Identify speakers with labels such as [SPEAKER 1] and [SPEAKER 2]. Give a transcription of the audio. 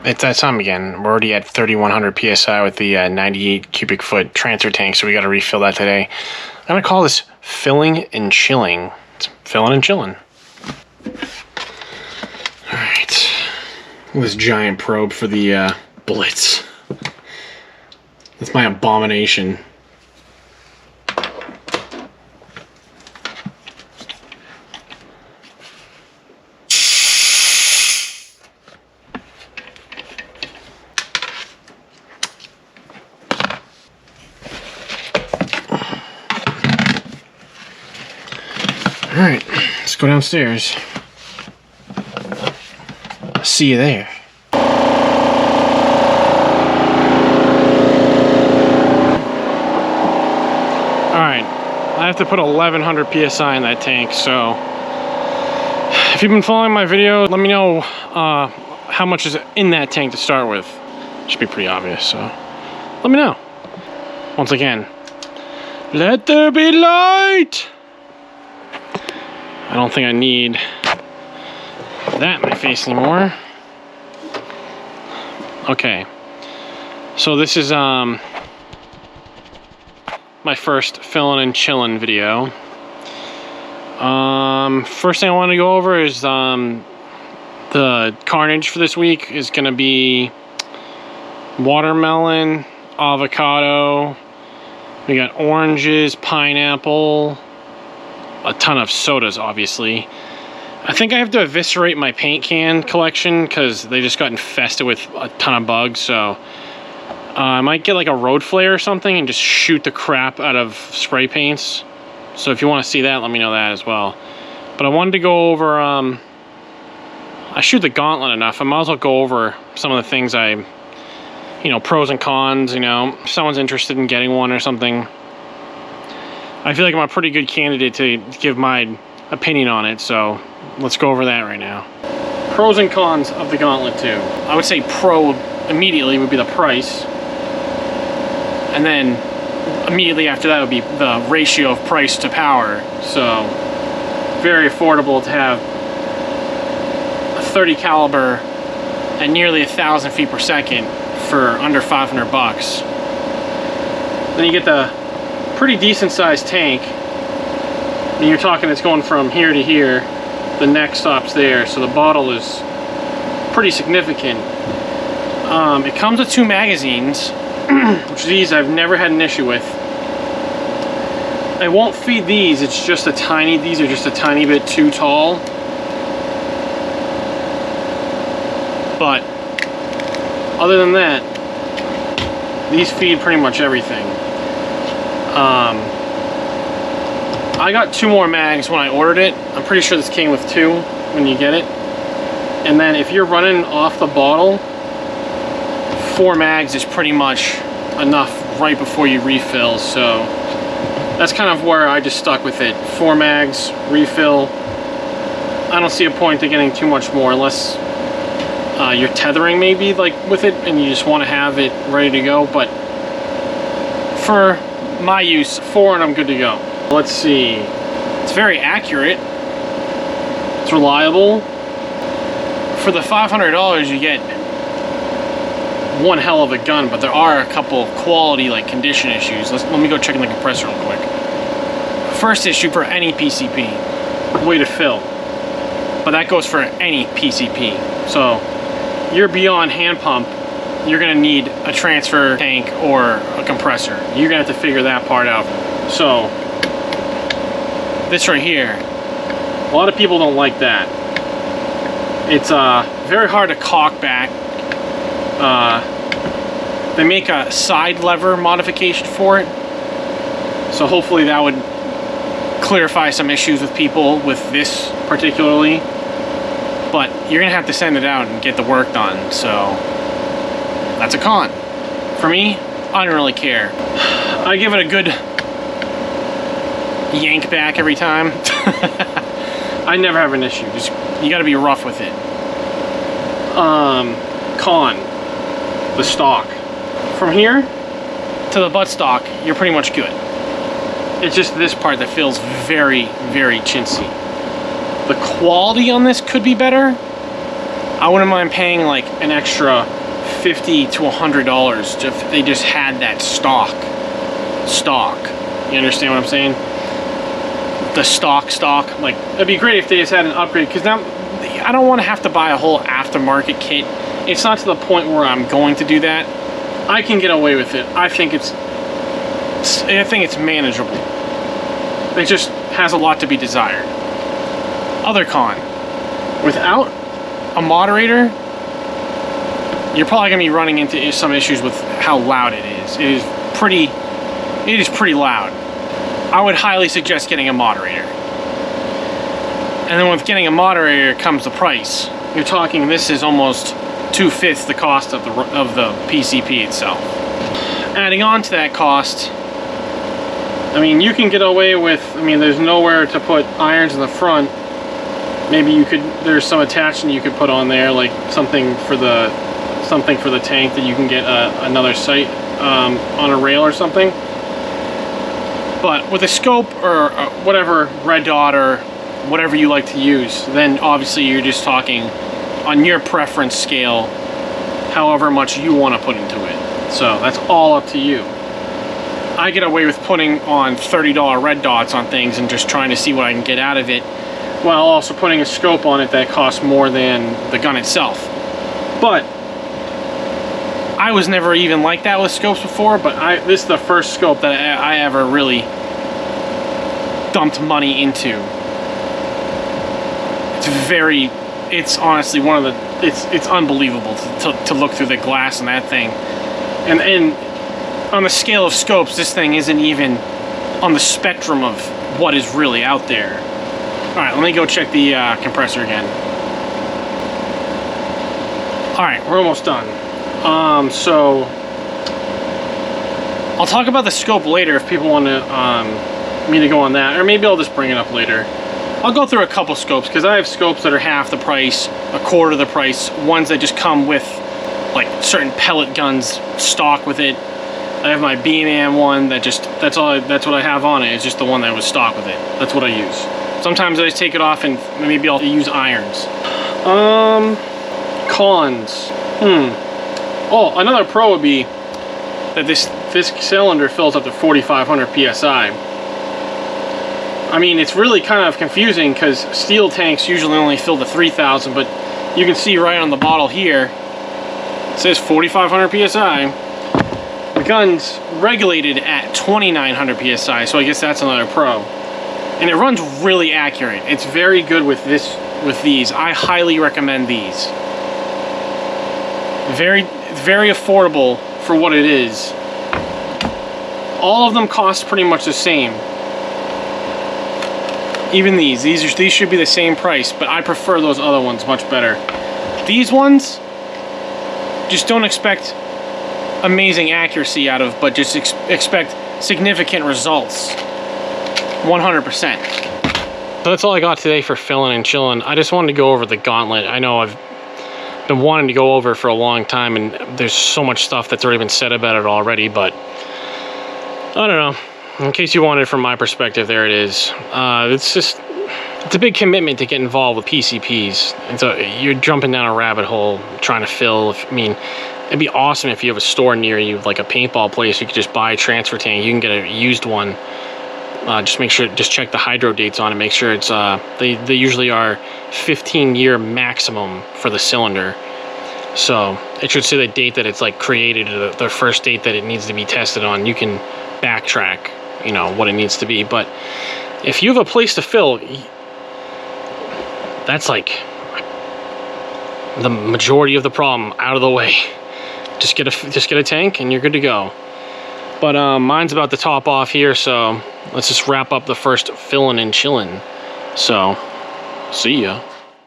[SPEAKER 1] it's that time again. We're already at 3,100 PSI with the 98 cubic foot transfer tank, so we got to refill that today. I'm going to call this Filling and Chilling. It's Fillin and Chillin. Alright. This giant probe for the Blitz. That's my abomination. Alright, let's go downstairs. See you there. Alright, I have to put 1,100 PSI in that tank, so if you've been following my video, let me know how much is in that tank to start with. Should be pretty obvious, so let me know. Once again, let there be light! I don't think I need that in my face anymore. Okay, so this is my first Fillin and Chillin video. First thing I want to go over is the carnage for this week is gonna be watermelon, avocado, we got oranges, pineapple, a ton of sodas, obviously. I think I have to eviscerate my paint can collection because they just got infested with a ton of bugs, so I might get like a road flare or something and just shoot the crap out of spray paints. So if you want to see that, let me know that as well. But I wanted to go over, I shoot the Gauntlet enough, I might as well go over some of the things pros and cons, if someone's interested in getting one or something. I feel like I'm a pretty good candidate to give my opinion on it, so let's go over that right now. Pros and cons of the Gauntlet 2. I would say pro immediately would be the price, and then immediately after that would be the ratio of price to power. So very affordable to have a 30 caliber at nearly 1,000 feet per second for under 500 bucks. Then you get the pretty decent sized tank. And you're talking it's going from here to here. The neck stops there, so the bottle is pretty significant. It comes with 2 magazines, which these I've never had an issue with. I won't feed these, these are just a tiny bit too tall. But other than that, these feed pretty much everything. I got 2 more mags when I ordered it. I'm pretty sure this came with 2 when you get it. And then if you're running off the bottle, 4 mags is pretty much enough right before you refill. So that's kind of where I just stuck with it. 4 mags, refill. I don't see a point to getting too much more unless you're tethering maybe like with it and you just want to have it ready to go. But for my use, 4 and I'm good to go. Let's see. It's very accurate. It's reliable. For the $500 you get one hell of a gun, but there are a couple quality condition issues. Let me go check in the compressor real quick. First issue for any PCP, way to fill. But that goes for any PCP. So you're beyond hand pump, you're gonna need a transfer tank or a compressor. You're gonna have to figure that part out. So this right here, a lot of people don't like that. It's very hard to cock back. They make a side lever modification for it, so hopefully that would clarify some issues with people with this particularly. But you're gonna have to send it out and get the work done, so that's a con. For me, I don't really care. I give it a good yank back every time. I never have an issue. Just you got to be rough with it. Con, the stock. From here to the buttstock, you're pretty much good. It's just this part that feels very, very chintzy. The quality on this could be better. I I wouldn't mind paying like an extra $50 to $100 if they just had that stock. You understand what I'm saying? The stock. Like, it'd be great if they just had an upgrade, because now I don't want to have to buy a whole aftermarket kit. It's not to the point where I'm going to do that. I can get away with it. I think it's manageable. It just has a lot to be desired. Other con, without a moderator, you're probably gonna be running into some issues with how loud it is. It is pretty loud. I would highly suggest getting a moderator. And then with getting a moderator comes the price. You're talking, this is almost 2/5 the cost of the PCP itself. Adding on to that cost, I mean, you can get away with, I mean, there's nowhere to put irons in the front. Maybe you could, there's some attachment you could put on there, like something for the tank that you can get another sight on a rail or something. But with a scope or whatever, red dot or whatever you like to use, then obviously you're just talking on your preference scale, however much you want to put into it. So that's all up to you. I get away with putting on $30 red dots on things and just trying to see what I can get out of it, while also putting a scope on it that costs more than the gun itself. But I was never even like that with scopes before, but this is the first scope that I ever really dumped money into. It's honestly one of the, it's unbelievable to look through the glass in that thing. And on the scale of scopes, this thing isn't even on the spectrum of what is really out there. All right, let me go check the compressor again. All right, we're almost done. So I'll talk about the scope later if people want to me to go on that, or maybe I'll just bring it up later. I'll go through a couple scopes, because I have scopes that are half the price, a quarter of the price, ones that just come with like certain pellet guns stock with it. I have my B-Man one that just, that's what I have on it. It's just the one that was stock with it. That's what I use. Sometimes I just take it off and maybe I'll use irons. Cons. Oh, another pro would be that this cylinder fills up to 4,500 PSI. I mean, it's really kind of confusing because steel tanks usually only fill to 3,000, but you can see right on the bottle here, it says 4,500 PSI. The gun's regulated at 2,900 PSI, so I guess that's another pro. And it runs really accurate. It's very good with these. I highly recommend these. Very affordable for what it is. All of them cost pretty much the same. Even these should be the same price, but I prefer those other ones much better. These ones, just don't expect amazing accuracy out of, but just expect significant results. 100%. So that's all I got today for Fillin and Chillin. I just wanted to go over the Gauntlet. I know I've been wanting to go over it for a long time, and there's so much stuff that's already been said about it already, but I don't know. In case you wanted it from my perspective, there it is. It's a big commitment to get involved with PCPs. And so you're jumping down a rabbit hole trying to fill. I mean, it'd be awesome if you have a store near you, like a paintball place. You could just buy a transfer tank. You can get a used one. Just check the hydro dates on it. Make sure it's, they usually are 15-year maximum for the cylinder. So it should say the date that it's like created, the first date that it needs to be tested on. You can backtrack, you know, what it needs to be. But if you have a place to fill, that's like the majority of the problem out of the way. Just get a tank and you're good to go. But mine's about to top off here, so let's just wrap up the first Fillin and Chillin. So see ya.